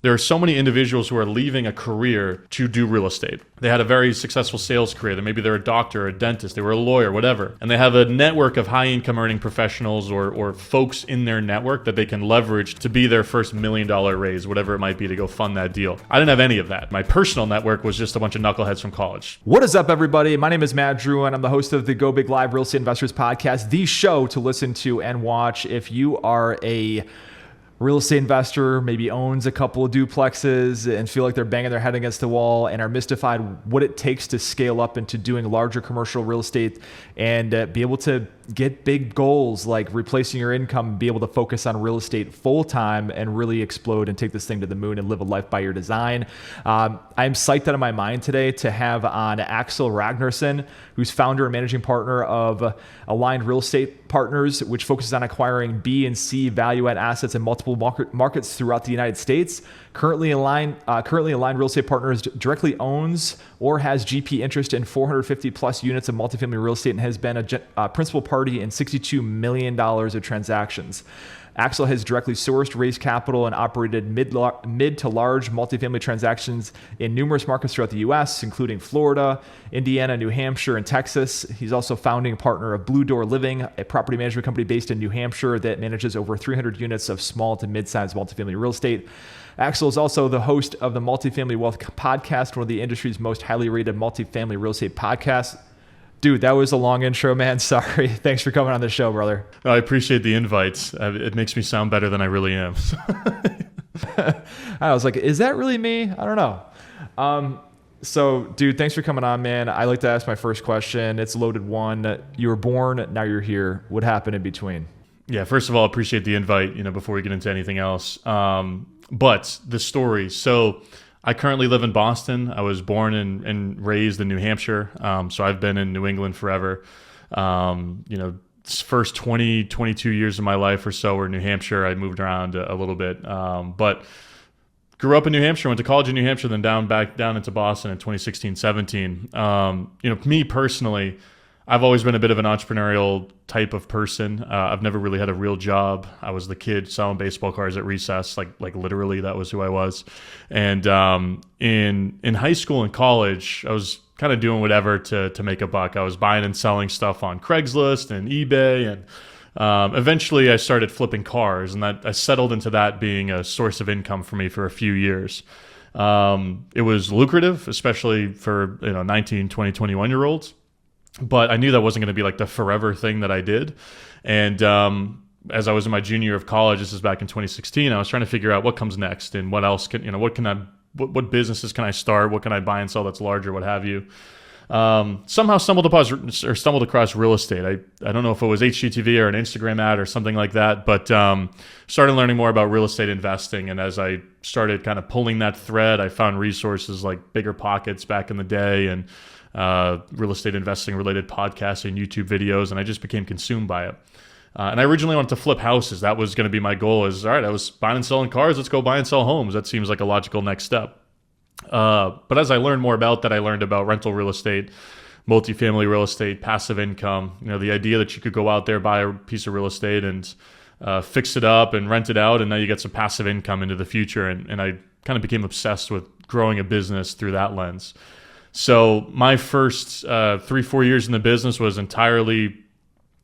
there are so many individuals who are leaving a career to do real estate. They had a very successful sales career. Maybe they're a doctor or a dentist. They were a lawyer, whatever. And they have a network of high income earning professionals or folks in their network that they can leverage to be their first $1 million raise, whatever it might be, to go fund that deal. I didn't have any of that. My personal network was just a bunch of knuckleheads from college. What is up, everybody? My name is Matt Drouin. I'm the host of the Go Big Live Real Estate Investors Podcast, the show to listen to and watch if you are a real estate investor, maybe owns a couple of duplexes and feel like they're banging their head against the wall and are mystified what it takes to scale up into doing larger commercial real estate and be able to get big goals like replacing your income, be able to focus on real estate full time and really explode and take this thing to the moon and live a life by your design. I'm psyched out of my mind today to have on Axel Ragnarsson, who's founder and managing partner of Aligned Real Estate Partners, which focuses on acquiring B and C value add assets in multiple markets throughout the United States. Currently, Aligned Real Estate Partners directly owns or has GP interest in 450 plus units of multifamily real estate and has been a principal party in $62 million of transactions. Axel has directly sourced, raised capital, and operated mid to large multifamily transactions in numerous markets throughout the U.S., including Florida, Indiana, New Hampshire, and Texas. He's also founding partner of Blue Door Living, a property management company based in New Hampshire that manages over 300 units of small to mid-sized multifamily real estate. Axel is also the host of the Multifamily Wealth Podcast, one of the industry's most highly rated multifamily real estate podcasts. Dude, that was a long intro, man. Sorry. Thanks for coming on the show, brother. I appreciate the invites. It makes me sound better than I really am. I was like, is that really me? I don't know. So, dude, thanks for coming on, man. I like to ask my first question. It's a loaded one. You were born, now you're here. What happened in between? Yeah, first of all, appreciate the invite, before we get into anything else. But the story. So I currently live in Boston. I was born and raised in New Hampshire. So I've been in New England forever. First 22 years of my life or so were in New Hampshire. I moved around a little bit. But grew up in New Hampshire, went to college in New Hampshire, then back down into Boston in 2016, 17. Me personally, I've always been a bit of an entrepreneurial type of person. I've never really had a real job. I was the kid selling baseball cards at recess, like literally that was who I was. And in high school and college, I was kind of doing whatever to make a buck. I was buying and selling stuff on Craigslist and eBay, and eventually I started flipping cars, and I settled into that being a source of income for me for a few years. It was lucrative, especially for 19, 20, 21-year-olds. But I knew that wasn't going to be like the forever thing that I did. And as I was in my junior year of college, this is back in 2016, I was trying to figure out what comes next and what else what businesses can I start? What can I buy and sell that's larger, what have you? Somehow stumbled across real estate. I don't know if it was HGTV or an Instagram ad or something like that, but started learning more about real estate investing. And as I started kind of pulling that thread, I found resources like Bigger Pockets back in the day and real estate investing related podcasts and YouTube videos, and I just became consumed by it. And I originally wanted to flip houses. That was going to be my goal. All right, I was buying and selling cars. Let's go buy and sell homes. That seems like a logical next step. But as I learned more about that, I learned about rental real estate, multifamily real estate, passive income. The idea that you could go out there, buy a piece of real estate and fix it up and rent it out, and now you get some passive income into the future. And I kind of became obsessed with growing a business through that lens. So my first 3-4 years in the business was entirely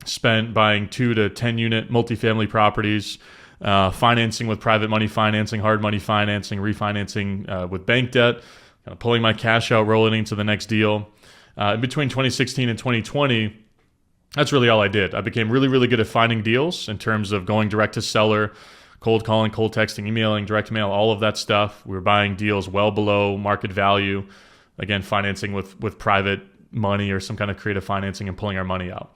spent buying 2 to 10 unit multifamily properties, financing with private money financing, hard money financing, refinancing with bank debt, kind of pulling my cash out, rolling into the next deal. In between 2016 and 2020, that's really all I did. I became really, really good at finding deals in terms of going direct to seller, cold calling, cold texting, emailing, direct mail, all of that stuff. We were buying deals well below market value. Again, financing with private money or some kind of creative financing and pulling our money out.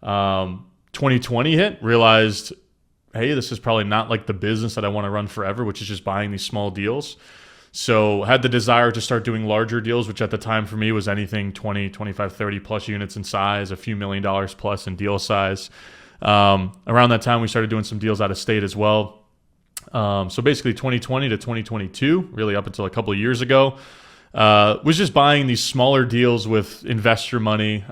2020 hit, realized, hey, this is probably not like the business that I want to run forever, which is just buying these small deals. So had the desire to start doing larger deals, which at the time for me was anything 20, 25, 30 plus units in size, a few $1 million plus in deal size. Around that time, we started doing some deals out of state as well. So basically 2020 to 2022, really up until a couple of years ago, was just buying these smaller deals with investor money,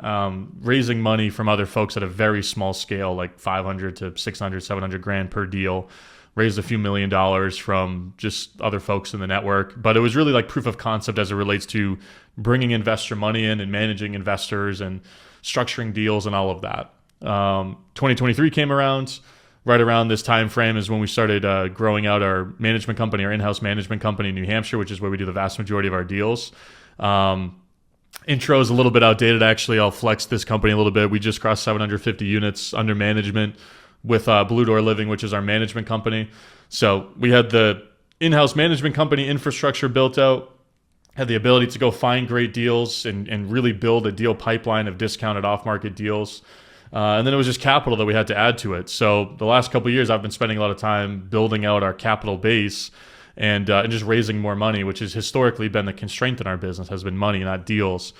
raising money from other folks at a very small scale, like 500 to 600, 700 grand per deal, raised a few $1 million from just other folks in the network. But it was really like proof of concept as it relates to bringing investor money in and managing investors and structuring deals and all of that. 2023 came around. Right around this time frame is when we started growing out our management company, our in-house management company in New Hampshire, which is where we do the vast majority of our deals. Intro is a little bit outdated. Actually, I'll flex this company a little bit. We just crossed 750 units under management with Blue Door Living, which is our management company. So we had the in-house management company infrastructure built out, had the ability to go find great deals and really build a deal pipeline of discounted off-market deals. And then it was just capital that we had to add to it. So the last couple of years, I've been spending a lot of time building out our capital base and just raising more money, which has historically been the constraint in our business, has been money, not deals.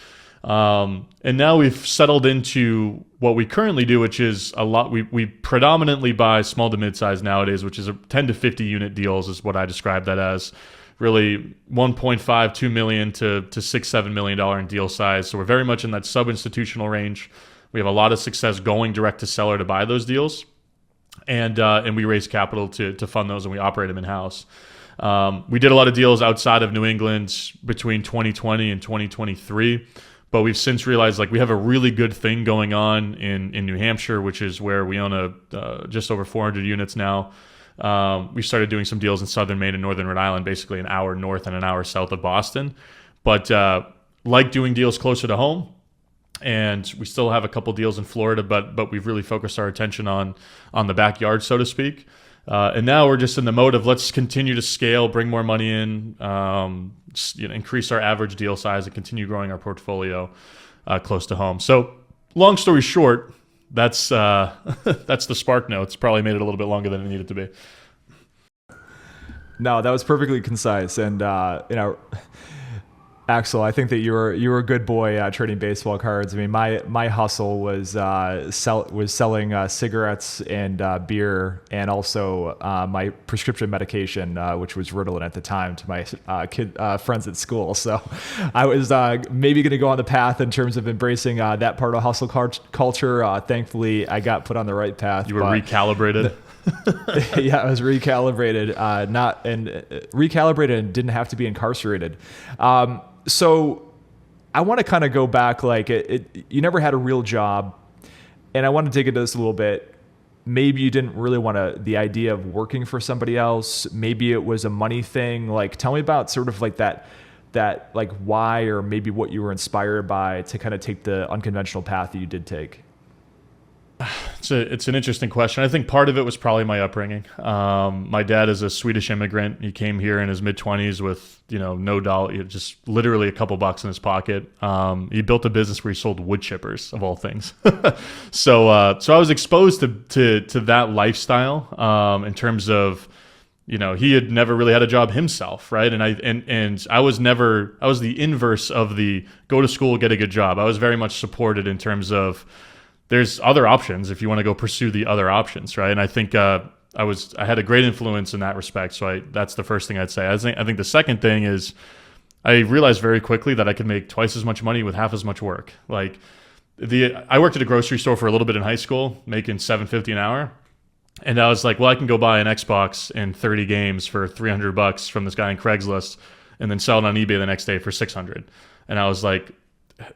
And now we've settled into what we currently do, which is a lot. We predominantly buy small to mid-size nowadays, which is 10 to 50 unit deals is what I describe that as. Really 1.5, 2 million to $6-7 million in deal size. So we're very much in that sub-institutional range. We have a lot of success going direct to seller to buy those deals, and we raise capital to fund those, and we operate them in-house. We did a lot of deals outside of New England between 2020 and 2023, but we've since realized like we have a really good thing going on in New Hampshire, which is where we own just over 400 units now. We started doing some deals in southern Maine and northern Rhode Island, basically an hour north and an hour south of Boston, but like doing deals closer to home. And we still have a couple deals in Florida, but we've really focused our attention on the backyard, so to speak. And now we're just in the mode of let's continue to scale, bring more money in, increase our average deal size, and continue growing our portfolio close to home. So, long story short, that's the Spark Notes. Probably made it a little bit longer than it needed to be. No, that was perfectly concise, and Axel, I think that you were a good boy trading baseball cards. I mean, my hustle was selling cigarettes and beer, and also my prescription medication, which was Ritalin at the time, to my friends at school. So I was maybe going to go on the path in terms of embracing that part of hustle culture. Thankfully, I got put on the right path. You were recalibrated. Yeah, I was recalibrated, recalibrated and didn't have to be incarcerated. So I want to kind of go back, like you never had a real job, and I want to dig into this a little bit. Maybe you didn't really want the idea of working for somebody else. Maybe it was a money thing. Like, tell me about sort of like that like why, or maybe what you were inspired by to kind of take the unconventional path that you did take. It's an interesting question. I think part of it was probably my upbringing. My dad is a Swedish immigrant. He came here in his mid-20s with, no dollar, just literally a couple bucks in his pocket. He built a business where he sold wood chippers, of all things. So I was exposed to that lifestyle in terms of, he had never really had a job himself, right? And I was the inverse of the go to school, get a good job. I was very much supported in terms of there's other options if you want to go pursue the other options, right? And I think I had a great influence in that respect. So that's the first thing I'd say. I think the second thing is I realized very quickly that I could make twice as much money with half as much work. Like I worked at a grocery store for a little bit in high school, making $7.50 an hour. And I was like, well, I can go buy an Xbox and 30 games for $300 from this guy on Craigslist and then sell it on eBay the next day for $600. And I was like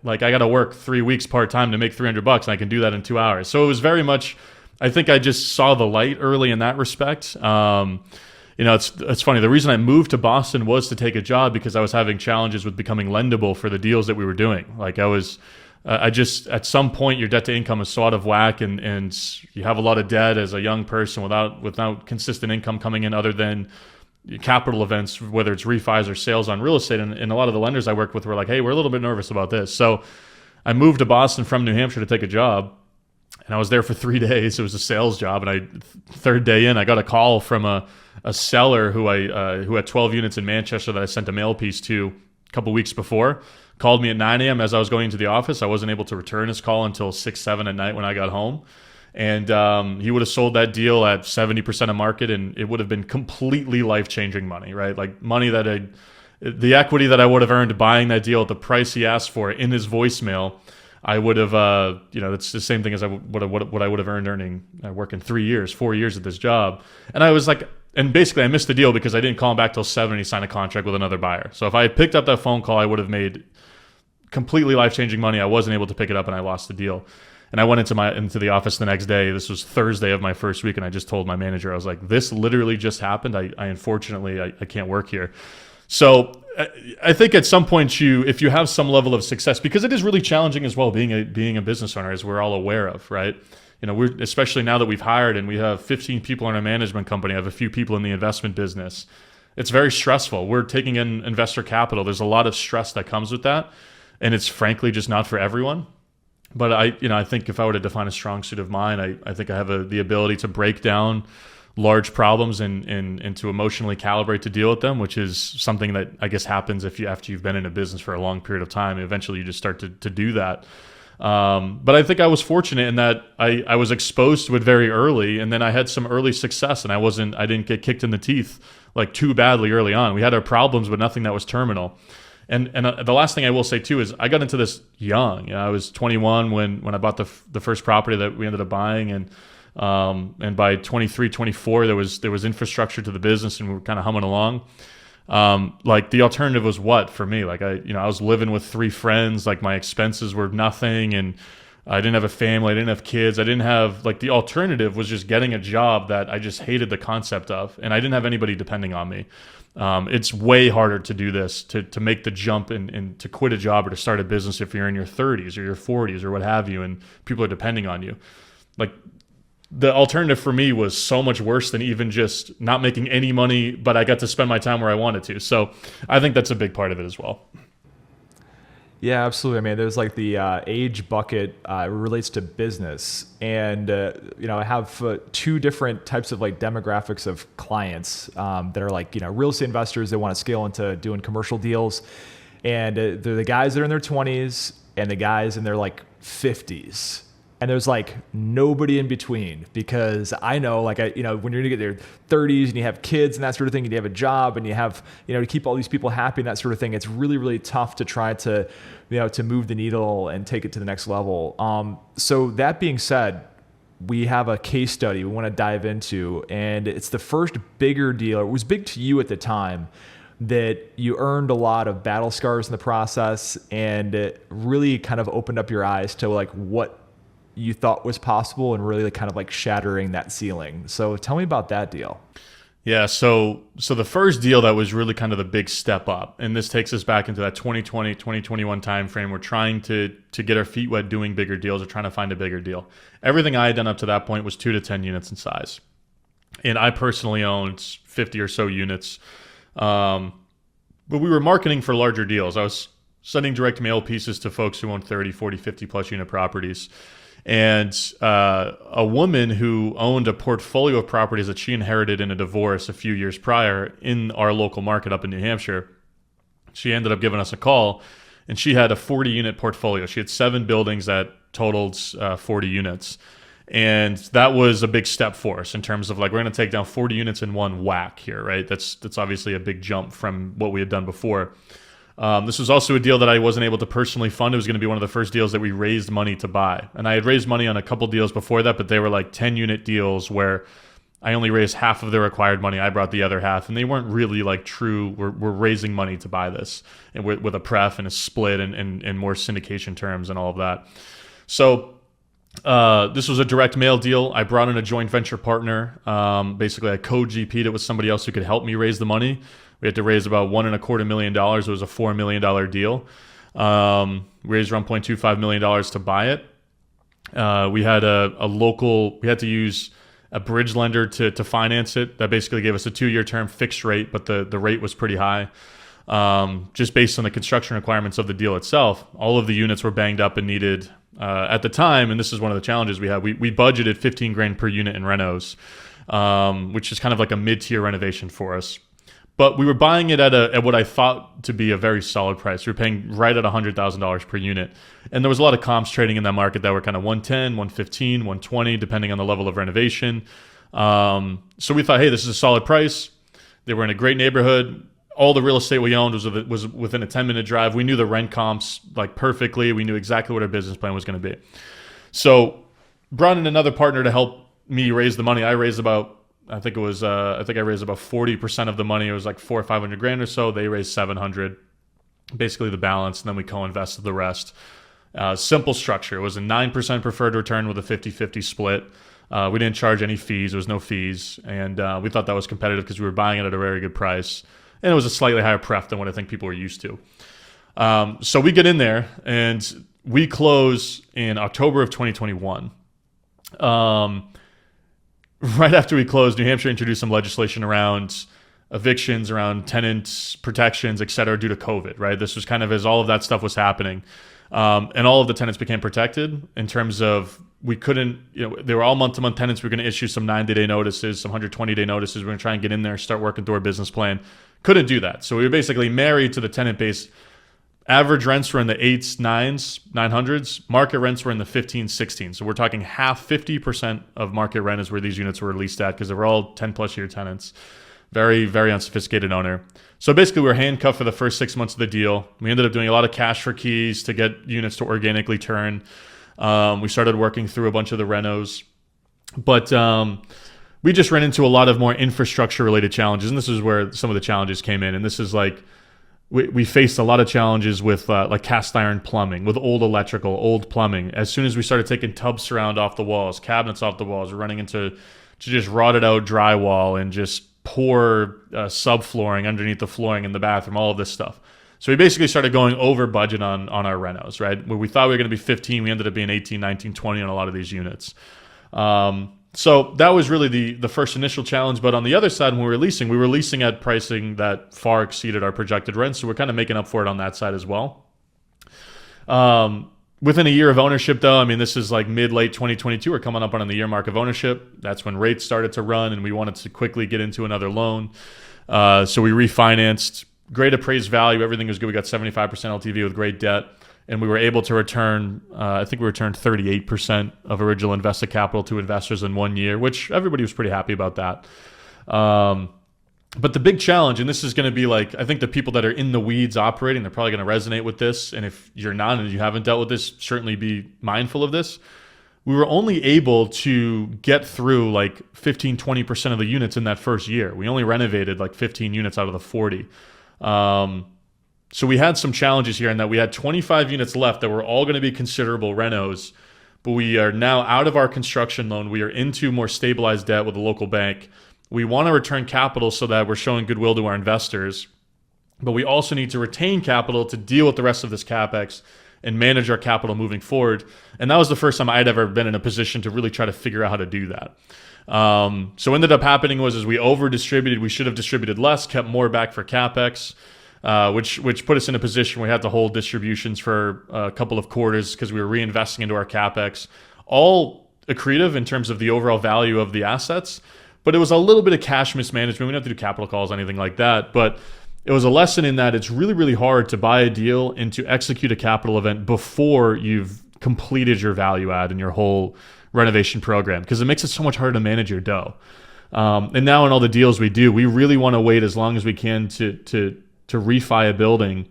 I got to work 3 weeks part-time to make $300 and I can do that in 2 hours. So it was very much, I think I just saw the light early in that respect. It's funny. The reason I moved to Boston was to take a job because I was having challenges with becoming lendable for the deals that we were doing. Like I just, at some point your debt to income is so out of whack and you have a lot of debt as a young person without consistent income coming in other than capital events, whether it's refis or sales on real estate. And a lot of the lenders I work with were like, hey, we're a little bit nervous about this. So I moved to Boston from New Hampshire to take a job. And I was there for 3 days. It was a sales job. And third day in, I got a call from a seller who had 12 units in Manchester that I sent a mail piece to a couple weeks before. Called me at 9 a.m. as I was going into the office. I wasn't able to return his call until 6, 7 at night when I got home. And he would have sold that deal at 70% of market, and it would have been completely life-changing money, right? Like money that the equity that I would have earned buying that deal at the price he asked for in his voicemail, I would have, it's the same thing as what I would have earned working 4 years at this job. And I was like, And basically I missed the deal because I didn't call him back till 7 and he signed a contract with another buyer. So if I had picked up that phone call, I would have made completely life-changing money. I wasn't able to pick it up and I lost the deal. And I went into the office the next day. This was Thursday of my first week, and I just told my manager, I was like, this literally just happened. I unfortunately, I can't work here. So I think at some point if you have some level of success, because it is really challenging as well being a business owner, as we're all aware of, right? We're, especially now that we've hired and we have 15 people in our management company, I have a few people in the investment business. It's very stressful. We're taking in investor capital. There's a lot of stress that comes with that. And it's frankly just not for everyone. But I think if I were to define a strong suit of mine, I think I have the ability to break down large problems and to emotionally calibrate to deal with them, which is something that I guess happens after you've been in a business for a long period of time. Eventually you just start to do that. But I think I was fortunate in that I was exposed to it very early, and then I had some early success, and I didn't get kicked in the teeth like too badly early on. We had our problems, but nothing that was terminal. And the last thing I will say too is I got into this young. I was 21 when I bought the first property that we ended up buying, and by 23, 24 there was infrastructure to the business, and we were kind of humming along. Like the alternative was what for me? Like I was living with 3 friends. Like my expenses were nothing, and I didn't have a family. I didn't have kids. I didn't have the alternative was just getting a job that I just hated the concept of, and I didn't have anybody depending on me. It's way harder to do this, to make the jump and to quit a job or to start a business if you're in your 30s or your 40s or what have you, and people are depending on you. Like the alternative for me was so much worse than even just not making any money, but I got to spend my time where I wanted to. So I think that's a big part of it as well. Yeah, absolutely. I mean, there's like the age bucket relates to business, and I have 2 different types of like demographics of clients that are like real estate investors that want to scale into doing commercial deals, and they're the guys that are in their 20s and the guys in their like 50s. And there's like nobody in between, because I know when you're gonna get their 30s and you have kids and that sort of thing, and you have a job and you have, to keep all these people happy and that sort of thing, it's really, really tough to try to, to move the needle and take it to the next level. So that being said, we have a case study we want to dive into, and it's the first bigger deal. It was big to you at the time, that you earned a lot of battle scars in the process, and it really kind of opened up your eyes to like what you thought was possible, and really kind of like shattering that ceiling. So tell me about that deal. Yeah, so the first deal that was really kind of the big step up, and this takes us back into that 2020, 2021 timeframe. We're trying to get our feet wet doing bigger deals, or trying to find a bigger deal. Everything I had done up to that point was 2 to 10 units in size. And I personally owned 50 or so units. But we were marketing for larger deals. I was sending direct mail pieces to folks who own 30, 40, 50 plus unit properties. And a woman who owned a portfolio of properties that she inherited in a divorce a few years prior in our local market up in New Hampshire, she ended up giving us a call, and she had a 40-unit portfolio. She had 7 buildings that totaled 40 units. And that was a big step for us in terms of like, we're going to take down 40 units in one whack here, right? That's obviously a big jump from what we had done before. This was also a deal that I wasn't able to personally fund. It was going to be one of the first deals that we raised money to buy. And I had raised money on a couple deals before that, but they were like 10-unit deals where I only raised half of the required money. I brought the other half, and they weren't really like true. We're raising money to buy this, and with a pref and a split and more syndication terms and all of that. So this was a direct mail deal. I brought in a joint venture partner. Basically, I co-GP'd it with somebody else who could help me raise the money. We had to raise about $1.25 million. It was a $4 million deal. We raised around $1.25 million to buy it. We had we had to use a bridge lender to finance it. That basically gave us a 2-year term fixed rate, but the rate was pretty high. Just based on the construction requirements of the deal itself. All of the units were banged up and needed at the time, and this is one of the challenges we had. We budgeted $15,000 per unit in renos, which is kind of like a mid-tier renovation for us. But we were buying it at what I thought to be a very solid price. We were paying right at $100,000 per unit. And there was a lot of comps trading in that market that were kind of 110, 115, 120, depending on the level of renovation. So we thought, hey, this is a solid price. They were in a great neighborhood. All the real estate we owned was within a 10-minute drive. We knew the rent comps like perfectly. We knew exactly what our business plan was going to be. So brought in another partner to help me raise the money. I raised about I think I raised about 40% of the money. It was like 400 or 500 grand or so. They raised 700, basically the balance, and then we co-invested the rest. Simple structure. It was a 9% preferred return with a 50-50 split. We didn't charge any fees. There was no fees. And we thought that was competitive because we were buying it at a very good price. And it was a slightly higher pref than what I think people were used to. So we get in there and we close in October of 2021. Right after we closed, New Hampshire introduced some legislation around evictions, around tenant protections, et cetera, due to COVID, right? This was kind of as all of that stuff was happening. And all of the tenants became protected in terms of we couldn't, they were all month-to-month tenants. We were going to issue some 90-day notices, some 120-day notices. We're going to try and get in there, start working through our business plan. Couldn't do that. So we were basically married to the tenant base. Average rents were in the 8s, 9s, 900s. Market rents were in the 15s, 16s. So we're talking 50% of market rent is where these units were leased at because they were all 10-plus year tenants. Very, very unsophisticated owner. So basically, we were handcuffed for the first 6 months of the deal. We ended up doing a lot of cash for keys to get units to organically turn. We started working through a bunch of the renos. But we just ran into a lot of more infrastructure-related challenges. And this is where some of the challenges came in. And this is like, we faced a lot of challenges with like cast iron plumbing, with old electrical, old plumbing. As soon as we started taking tub surround off the walls, cabinets off the walls, we're running into just rotted out drywall and just poor subflooring underneath the flooring in the bathroom, all of this stuff. So we basically started going over budget on our renos, right? Where we thought we were going to be 15, we ended up being 18, 19, 20 on a lot of these units. So that was really the first initial challenge. But on the other side, when we were leasing at pricing that far exceeded our projected rent. So we're kind of making up for it on that side as well. Within a year of ownership, though, I mean, this is like late 2022. We're coming up on the year mark of ownership. That's when rates started to run and we wanted to quickly get into another loan. So we refinanced, great appraised value. Everything was good. We got 75% LTV with great debt. And we were able to return, I think we returned 38% of original invested capital to investors in 1 year, which everybody was pretty happy about that. But the big challenge, and this is going to be like, I think the people that are in the weeds operating, they're probably going to resonate with this. And if you're not and you haven't dealt with this, certainly be mindful of this. We were only able to get through like 15, 20% of the units in that first year. We only renovated like 15 units out of the 40. So we had some challenges here in that we had 25 units left that were all going to be considerable renos, but we are now out of our construction loan. We are into more stabilized debt with a local bank. We want to return capital so that we're showing goodwill to our investors, but we also need to retain capital to deal with the rest of this CapEx and manage our capital moving forward. And that was the first time I'd ever been in a position to really try to figure out how to do that. So what ended up happening was we over distributed. We should have distributed less, kept more back for CapEx. Which put us in a position where we had to hold distributions for a couple of quarters because we were reinvesting into our CapEx. All accretive in terms of the overall value of the assets, but it was a little bit of cash mismanagement. We didn't have to do capital calls, anything like that, but it was a lesson in that it's really, really hard to buy a deal and to execute a capital event before you've completed your value add and your whole renovation program, because it makes it so much harder to manage your dough. And now in all the deals we do, we really want to wait as long as we can to refi a building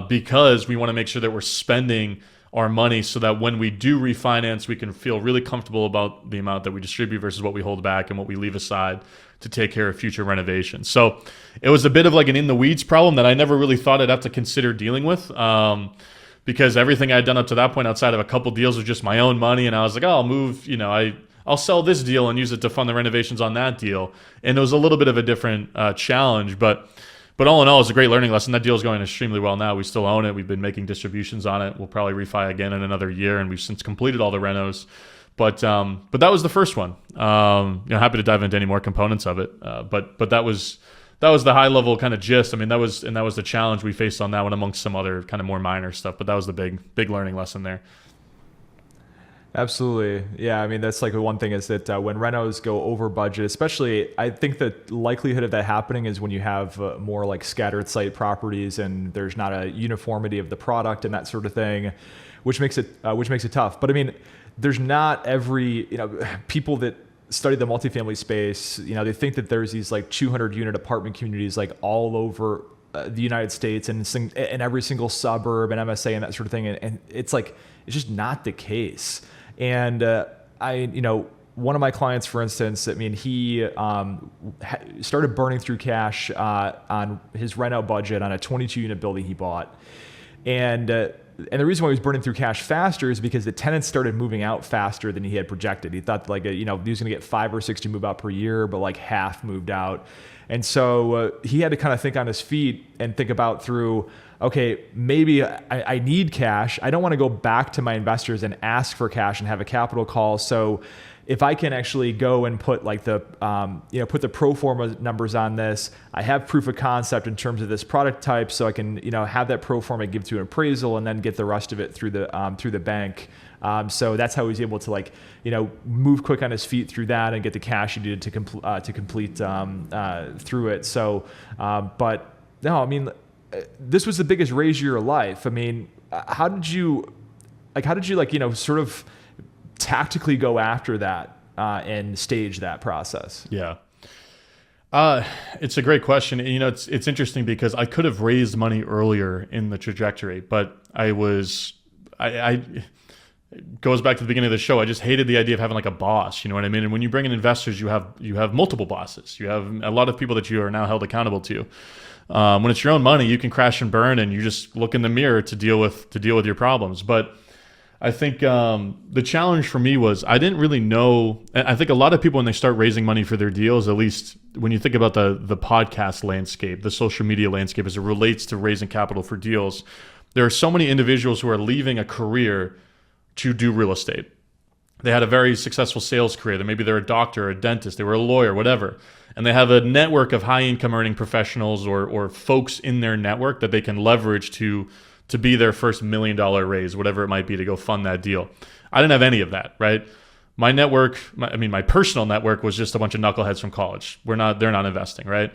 because we want to make sure that we're spending our money so that when we do refinance, we can feel really comfortable about the amount that we distribute versus what we hold back and what we leave aside to take care of future renovations. So it was a bit of like an in the weeds problem that I never really thought I'd have to consider dealing with because everything I'd done up to that point outside of a couple deals was just my own money. And I was like, oh, I'll move, I'll sell this deal and use it to fund the renovations on that deal. And it was a little bit of a different challenge, but all in all, it's a great learning lesson. That deal is going extremely well now. We still own it. We've been making distributions on it. We'll probably refi again in another year, and we've since completed all the renos. But that was the first one. Happy to dive into any more components of it. But that was the high level kind of gist. I mean, that was the challenge we faced on that one, amongst some other kind of more minor stuff. But that was the big learning lesson there. Absolutely. Yeah. I mean, that's like the one thing is that when renos go over budget, especially, I think the likelihood of that happening is when you have more like scattered site properties and there's not a uniformity of the product and that sort of thing, which makes it tough. But I mean, there's not every, people that study the multifamily space, they think that there's these like 200 unit apartment communities like all over the United States and in every single suburb and MSA and that sort of thing. And it's like, it's just not the case. And one of my clients, for instance, I mean, he started burning through cash on his rent out budget on a 22 unit building he bought. And the reason why he was burning through cash faster is because the tenants started moving out faster than he had projected. He thought like, he was going to get 5 or 6 to move out per year, but like half moved out. And so he had to kind of think on his feet and think about through, okay, maybe I need cash. I don't want to go back to my investors and ask for cash and have a capital call. So if I can actually go and put like the, put the pro forma numbers on this, I have proof of concept in terms of this product type. So I can, have that pro forma give to an appraisal and then get the rest of it through the bank. So that's how he was able to like, move quick on his feet through that and get the cash he needed to complete through it. So, but no, I mean, this was the biggest raise of your life. I mean, how did you sort of tactically go after that and stage that process? Yeah. It's a great question. It's interesting because I could have raised money earlier in the trajectory, but it goes back to the beginning of the show. I just hated the idea of having like a boss, you know what I mean? And when you bring in investors, you have multiple bosses. You have a lot of people that you are now held accountable to. When it's your own money, you can crash and burn, and you just look in the mirror to deal with your problems. But I think the challenge for me was I didn't really know. I think a lot of people, when they start raising money for their deals, at least when you think about the podcast landscape, the social media landscape as it relates to raising capital for deals, there are so many individuals who are leaving a career to do real estate. They had a very successful sales career. Maybe they're a doctor or a dentist. They were a lawyer, whatever. And they have a network of high income earning professionals or folks in their network that they can leverage to be their first $1 million raise, whatever it might be, to go fund that deal. I didn't have any of that, right? My network, my personal network was just a bunch of knuckleheads from college. They're not investing, right?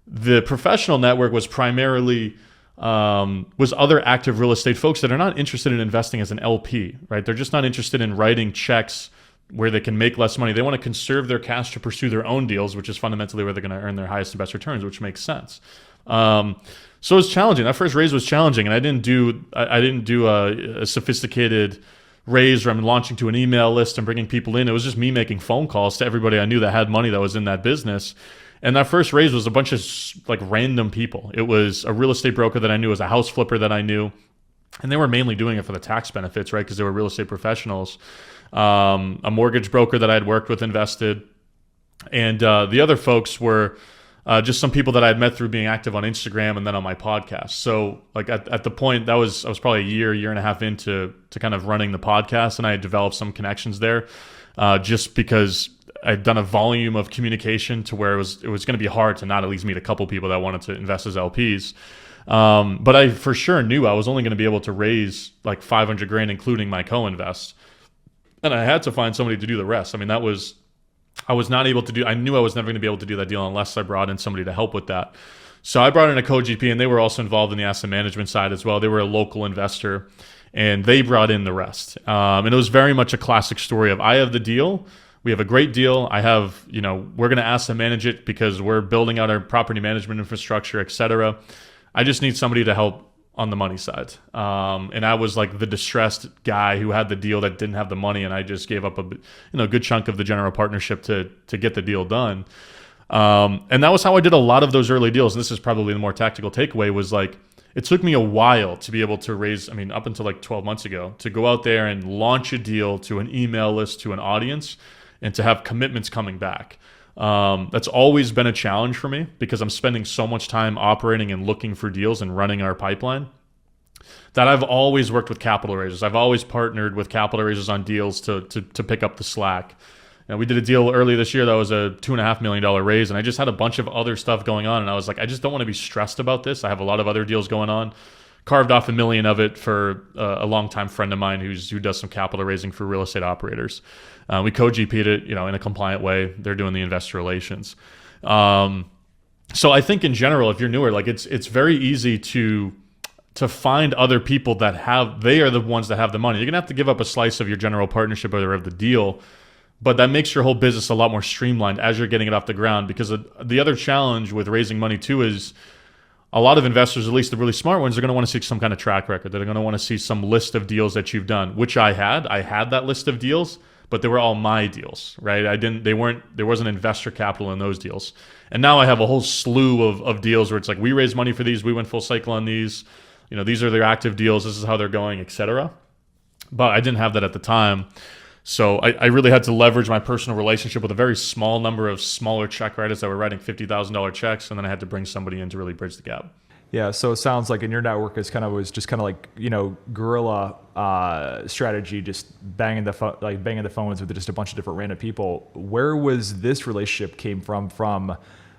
The professional network was primarily was other active real estate folks that are not interested in investing as an LP, right? They're just not interested in writing checks where they can make less money. They want to conserve their cash to pursue their own deals, which is fundamentally where they're going to earn their highest and best returns, which makes sense. So it was challenging. That first raise was challenging, and I didn't do a sophisticated raise where I'm launching to an email list and bringing people in. It was just me making phone calls to everybody I knew that had money that was in that business. And that first raise was a bunch of like random people. It was a real estate broker that I knew, it was a house flipper that I knew, and they were mainly doing it for the tax benefits, right? Because they were real estate professionals. A mortgage broker that I had worked with invested, and the other folks were just some people that I had met through being active on Instagram and then on my podcast. So like at the point I was probably a year and a half into kind of running the podcast, and I had developed some connections there just because I'd done a volume of communication to where it was going to be hard to not at least meet a couple people that wanted to invest as LPs. But I for sure knew I was only going to be able to raise like $500,000, including my co-invest. And I had to find somebody to do the rest. I mean, I was not able to do, I knew I was never going to be able to do that deal unless I brought in somebody to help with that. So I brought in a co-GP, and they were also involved in the asset management side as well. They were a local investor, and they brought in the rest. And it was very much a classic story of, I have the deal. We have a great deal. I have, we're going to asset manage it because we're building out our property management infrastructure, et cetera. I just need somebody to help on the money side. And I was like the distressed guy who had the deal that didn't have the money, and I just gave up a good chunk of the general partnership to get the deal done. And that was how I did a lot of those early deals. And this is probably the more tactical takeaway, was like, it took me a while to be able to raise, up until like 12 months ago, to go out there and launch a deal to an email list, to an audience, and to have commitments coming back. That's always been a challenge for me because I'm spending so much time operating and looking for deals and running our pipeline that I've always worked with capital raisers. I've always partnered with capital raisers on deals to pick up the slack. And we did a deal early this year that was a $2.5 million raise, and I just had a bunch of other stuff going on, and I was like, I just don't want to be stressed about this. I have a lot of other deals going on. Carved off $1 million of it for a longtime friend of mine who does some capital raising for real estate operators. We co-GP'd it, in a compliant way. They're doing the investor relations. So I think in general, if you're newer, like it's very easy to find other people that they are the ones that have the money. You're gonna have to give up a slice of your general partnership or of the deal, but that makes your whole business a lot more streamlined as you're getting it off the ground. Because the other challenge with raising money too is, a lot of investors, at least the really smart ones, are going to want to see some kind of track record. They're going to want to see some list of deals that you've done, which I had. I had that list of deals, but they were all my deals, right? There wasn't investor capital in those deals. And now I have a whole slew of deals where it's like, we raised money for these, we went full cycle on these, these are their active deals, this is how they're going, etc. But I didn't have that at the time. So I really had to leverage my personal relationship with a very small number of smaller check writers that were writing $50,000 checks, and then I had to bring somebody in to really bridge the gap. Yeah, so it sounds like in your network was just kind of like guerrilla strategy, just banging the phones with just a bunch of different random people. Where was this relationship came from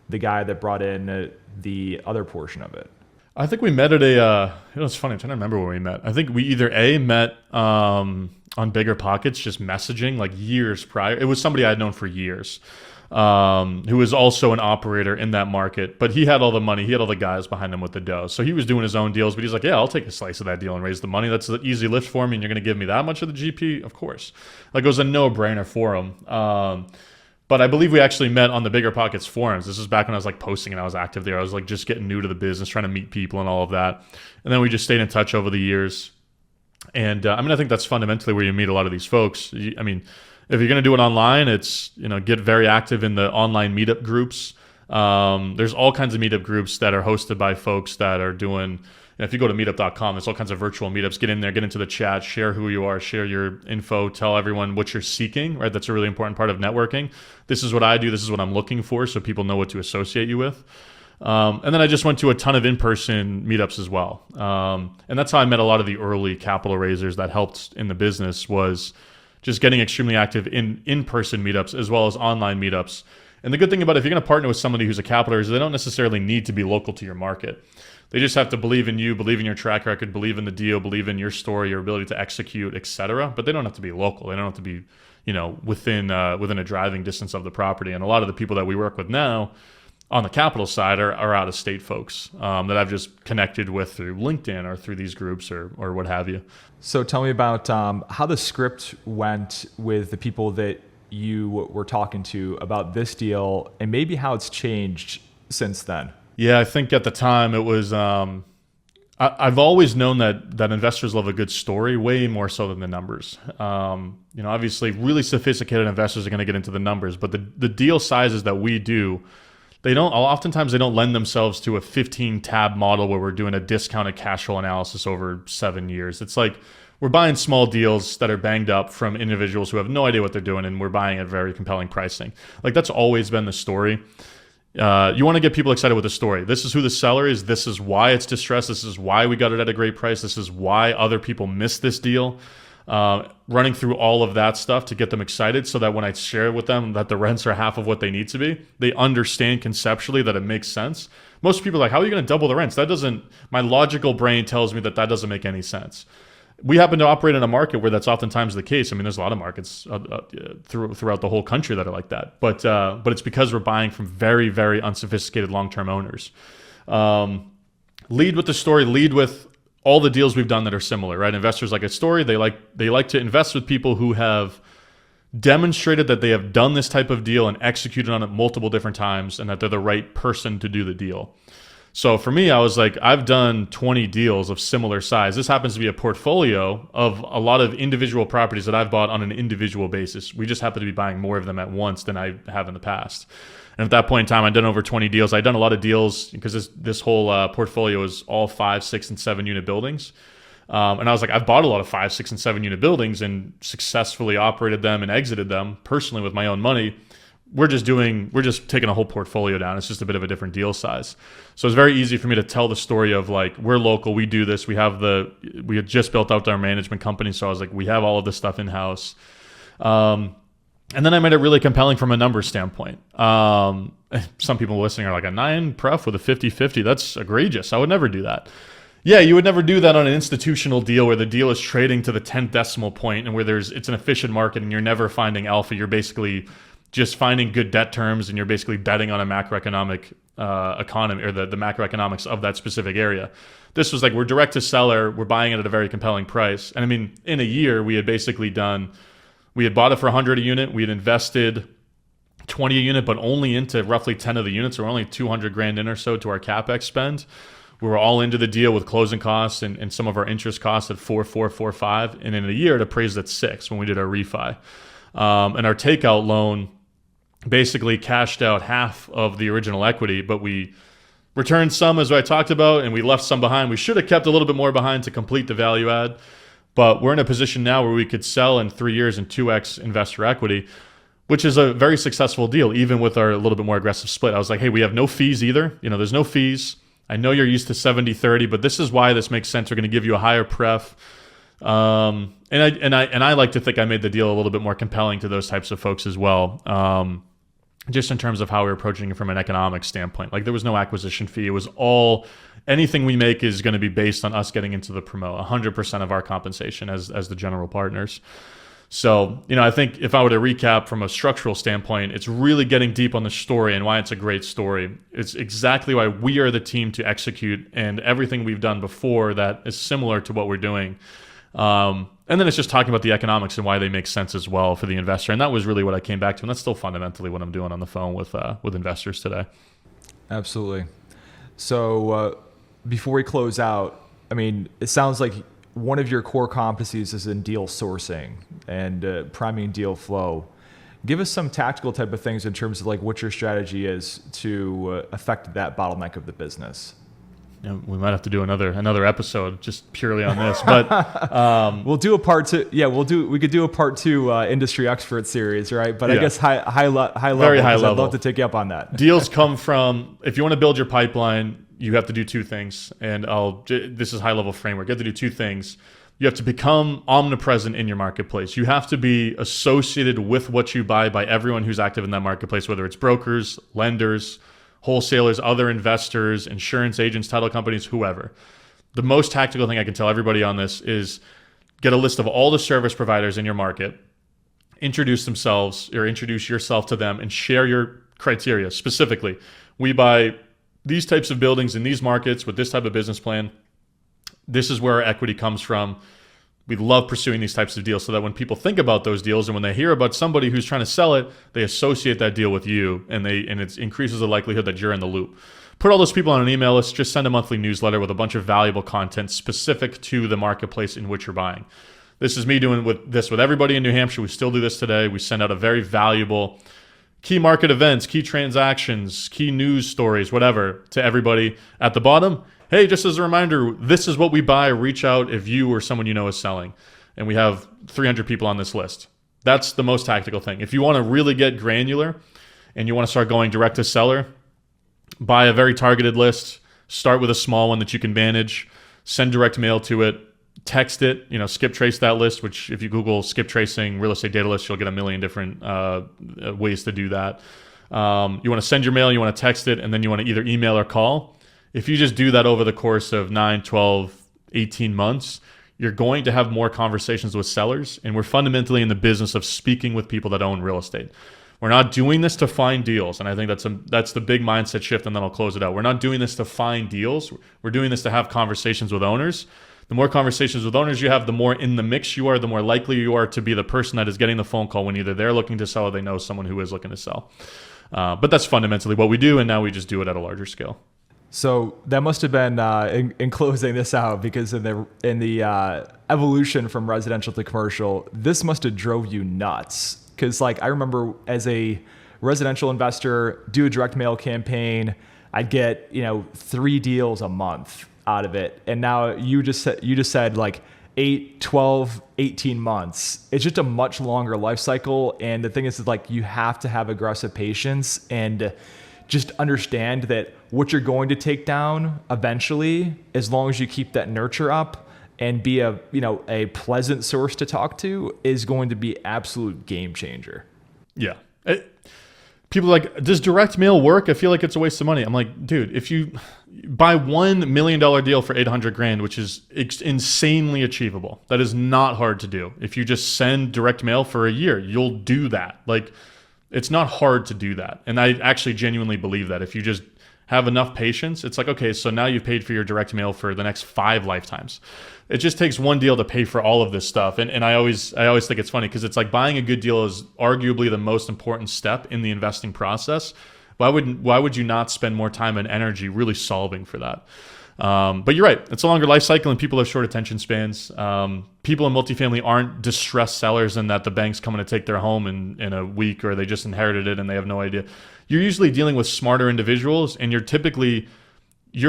the guy that brought in the other portion of it? I think we met at it's funny, I'm trying to remember where we met. I think we either met on Bigger Pockets, just messaging like years prior. It was somebody I had known for years, who was also an operator in that market, but he had all the money. He had all the guys behind him with the dough. So he was doing his own deals, but he's like, yeah, I'll take a slice of that deal and raise the money. That's an easy lift for me. And you're going to give me that much of the GP? Of course. Like, it was a no-brainer for him. But I believe we actually met on the Bigger Pockets forums. This was back when I was like posting and I was active there. I was like just getting new to the business, trying to meet people and all of that. And then we just stayed in touch over the years. And I think that's fundamentally where you meet a lot of these folks. If you're going to do it online, it's, get very active in the online meetup groups. There's all kinds of meetup groups that are hosted by folks that are doing, if you go to meetup.com, there's all kinds of virtual meetups. Get in there, get into the chat, share who you are, share your info, tell everyone what you're seeking, right? That's a really important part of networking. This is what I do. This is what I'm looking for, so people know what to associate you with. And then I just went to a ton of in-person meetups as well. And that's how I met a lot of the early capital raisers that helped in the business, was just getting extremely active in in-person meetups as well as online meetups. And the good thing about it, if you're going to partner with somebody who's a capital raiser, they don't necessarily need to be local to your market. They just have to believe in you, believe in your track record, believe in the deal, believe in your story, your ability to execute, etc. But they don't have to be local. They don't have to be, within a driving distance of the property. And a lot of the people that we work with now on the capital side are out of state folks that I've just connected with through LinkedIn or through these groups or what have you. So tell me about how the script went with the people that you were talking to about this deal, and maybe how it's changed since then. Yeah, I think at the time it was, I've always known that investors love a good story way more so than the numbers. Obviously really sophisticated investors are going to get into the numbers, but the deal sizes that we do, oftentimes they don't lend themselves to a 15 tab model where we're doing a discounted cash flow analysis over 7 years. It's like we're buying small deals that are banged up from individuals who have no idea what they're doing, and we're buying at very compelling pricing. Like, that's always been the story. You want to get people excited with the story. This is who the seller is. This is why it's distressed. This is why we got it at a great price. This is why other people missed this deal. Running through all of that stuff to get them excited, so that when I share with them that the rents are half of what they need to be, they understand conceptually that it makes sense. Most people are like, how are you going to double the rents? My logical brain tells me that doesn't make any sense. We happen to operate in a market where that's oftentimes the case. There's a lot of markets throughout the whole country that are like that. But it's because we're buying from very, very unsophisticated long-term owners. Lead with the story. Lead with all the deals we've done that are similar, right? Investors like a story. They like to invest with people who have demonstrated that they have done this type of deal and executed on it multiple different times, and that they're the right person to do the deal. So for me, I was like, I've done 20 deals of similar size. This happens to be a portfolio of a lot of individual properties that I've bought on an individual basis. We just happen to be buying more of them at once than I have in the past. And at that point in time, I'd done over 20 deals. I'd done a lot of deals because this whole portfolio is all 5, 6, and 7 unit buildings. And I was like, I've bought a lot of 5, 6, and 7 unit buildings and successfully operated them and exited them personally with my own money. We're just taking a whole portfolio down. It's just a bit of a different deal size. So it's very easy for me to tell the story of like, we're local, we do this. We had just built out our management company. So I was like, we have all of this stuff in-house. And then I made it really compelling from a numbers standpoint. Some people listening are like, a 9 pref with a 50-50, that's egregious. I would never do that. Yeah, you would never do that on an institutional deal where the deal is trading to the 10th decimal point and where it's an efficient market and you're never finding alpha. You're basically just finding good debt terms, and you're basically betting on a macroeconomic economy or the macroeconomics of that specific area. This was like, we're direct to seller, we're buying it at a very compelling price. And in a year, we had bought it for 100 a unit, we had invested 20 a unit, but only into roughly 10 of the units, or only 200 grand in or so to our CapEx spend. We were all into the deal with closing costs and some of our interest costs at 4.5, and in a year it appraised at 6 when we did our refi. And our takeout loan basically cashed out half of the original equity, but we returned some, as I talked about, and we left some behind. We should have kept a little bit more behind to complete the value add, but we're in a position now where we could sell in 3 years and 2x investor equity, which is a very successful deal, even with our little bit more aggressive split. I was like, hey, we have no fees either. There's no fees. I know you're used to 70-30, but this is why this makes sense. We're going to give you a higher pref. And I like to think I made the deal a little bit more compelling to those types of folks as well. Just in terms of how we're approaching it from an economic standpoint. Like, there was no acquisition fee. It was all, anything we make is going to be based on us getting into the promote, 100% of our compensation as the general partners. So, I think if I were to recap from a structural standpoint, it's really getting deep on the story and why it's a great story. It's exactly why we are the team to execute, and everything we've done before that is similar to what we're doing. And then it's just talking about the economics and why they make sense as well for the investor. And that was really what I came back to. And that's still fundamentally what I'm doing on the phone with investors today. Absolutely. So before we close out, it sounds like one of your core competencies is in deal sourcing and priming deal flow. Give us some tactical type of things in terms of like what your strategy is to affect that bottleneck of the business. We might have to do another episode just purely on this, but we'll do a part two. Yeah, we could do a part two industry expert series, right? But I guess high level. Very high level. I'd love to take you up on that. Deals come from, if you want to build your pipeline, you have to do two things. And this is high level framework. You have to do two things. You have to become omnipresent in your marketplace. You have to be associated with what you buy by everyone who's active in that marketplace, whether it's brokers, lenders, wholesalers, other investors, insurance agents, title companies, whoever. The most tactical thing I can tell everybody on this is get a list of all the service providers in your market, introduce themselves or introduce yourself to them, and share your criteria. Specifically, we buy these types of buildings in these markets with this type of business plan. This is where our equity comes from. We love pursuing these types of deals so that when people think about those deals and when they hear about somebody who's trying to sell it, they associate that deal with you, and it increases the likelihood that you're in the loop. Put all those people on an email list. Just send a monthly newsletter with a bunch of valuable content specific to the marketplace in which you're buying. This is me doing this with everybody in New Hampshire. We still do this today. We send out a very valuable key market events, key transactions, key news stories, whatever, to everybody at the bottom. Hey, just as a reminder, this is what we buy. Reach out if you or someone you know is selling. And we have 300 people on this list. That's the most tactical thing. If you want to really get granular and you want to start going direct to seller, buy a very targeted list. Start with a small one that you can manage. Send direct mail to it. Text it. Skip trace that list, which if you Google skip tracing real estate data list, you'll get a million different ways to do that. You want to send your mail, you want to text it, and then you want to either email or call. If you just do that over the course of 9, 12, 18 months, you're going to have more conversations with sellers. And we're fundamentally in the business of speaking with people that own real estate. We're not doing this to find deals. And I think that's the big mindset shift, and then I'll close it out. We're not doing this to find deals. We're doing this to have conversations with owners. The more conversations with owners you have, the more in the mix you are, the more likely you are to be the person that is getting the phone call when either they're looking to sell or they know someone who is looking to sell. But that's fundamentally what we do, and now we just do it at a larger scale. So that must have been in closing this out, because in the evolution from residential to commercial, this must have drove you nuts. Because I remember as a residential investor, do a direct mail campaign, I'd get 3 deals a month out of it, and now you just said 8, 12, 18 months. It's just a much longer life cycle, and the thing is you have to have aggressive patience and just understand that what you're going to take down eventually, as long as you keep that nurture up and be a pleasant source to talk to, is going to be absolute game changer. Yeah. People are like, does direct mail work? I feel like it's a waste of money. I'm like, dude, if you buy $1 million deal for $800,000, which is insanely achievable, that is not hard to do. If you just send direct mail for a year, you'll do that. It's not hard to do that. And I actually genuinely believe that if you just have enough patience, it's okay, so now you've paid for your direct mail for the next 5 lifetimes. It just takes one deal to pay for all of this stuff. And I always think it's funny, because it's buying a good deal is arguably the most important step in the investing process. Why would you not spend more time and energy really solving for that? But you're right. It's a longer life cycle and people have short attention spans. People in multifamily aren't distressed sellers in that the bank's coming to take their home in a week or they just inherited it and they have no idea. You're usually dealing with smarter individuals, and your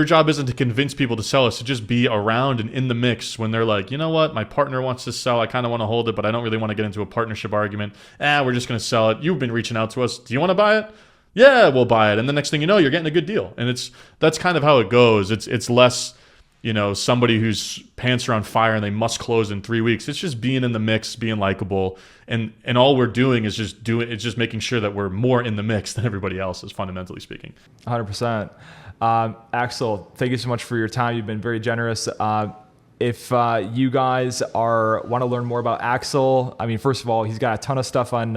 job isn't to convince people to sell, it's to just be around and in the mix when they're like, you know what, my partner wants to sell. I kind of want to hold it, but I don't really want to get into a partnership argument. We're just going to sell it. You've been reaching out to us. Do you want to buy it? Yeah, we'll buy it. And the next thing you know, you're getting a good deal. And that's kind of how it goes. It's less, somebody whose pants are on fire and they must close in 3 weeks. It's just being in the mix, being likable. And all we're doing is just making sure that we're more in the mix than everybody else is, fundamentally speaking. 100%. Axel, thank you so much for your time. You've been very generous. If you guys want to learn more about Axel, I mean, first of all, he's got a ton of stuff on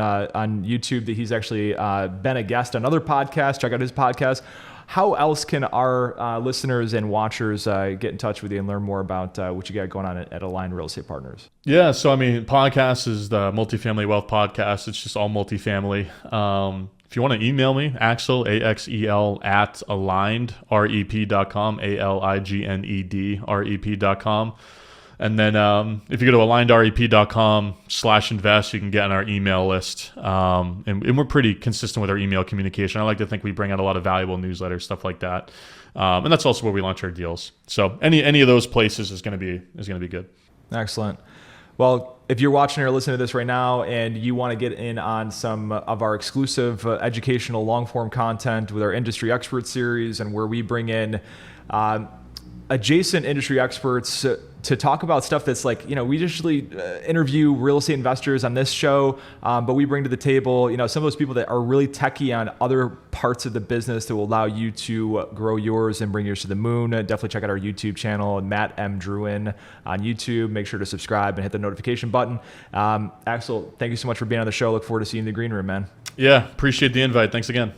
YouTube that he's actually been a guest on other podcasts. Check out his podcast. How else can our listeners and watchers get in touch with you and learn more about what you got going on at Aligned Real Estate Partners? Yeah, so I mean, podcast is the Multifamily Wealth Podcast. It's just all multifamily. If you want to email me, Axel, AXEL, at alignedrep.com, ALIGNEDREP.com. And then if you go to alignedrep.com/invest, you can get on our email list. And we're pretty consistent with our email communication. I like to think we bring out a lot of valuable newsletters, stuff like that. And that's also where we launch our deals. So any of those places is going to be good. Excellent. Well, if you're watching or listening to this right now and you want to get in on some of our exclusive educational long-form content with our Industry Expert series, and where we bring in adjacent industry experts to talk about stuff that's like, we usually interview real estate investors on this show, but we bring to the table, some of those people that are really techie on other parts of the business that will allow you to grow yours and bring yours to the moon. Definitely check out our YouTube channel, Matt M. Drouin on YouTube. Make sure to subscribe and hit the notification button. Axel, thank you so much for being on the show. Look forward to seeing you in the green room, man. Yeah, appreciate the invite. Thanks again.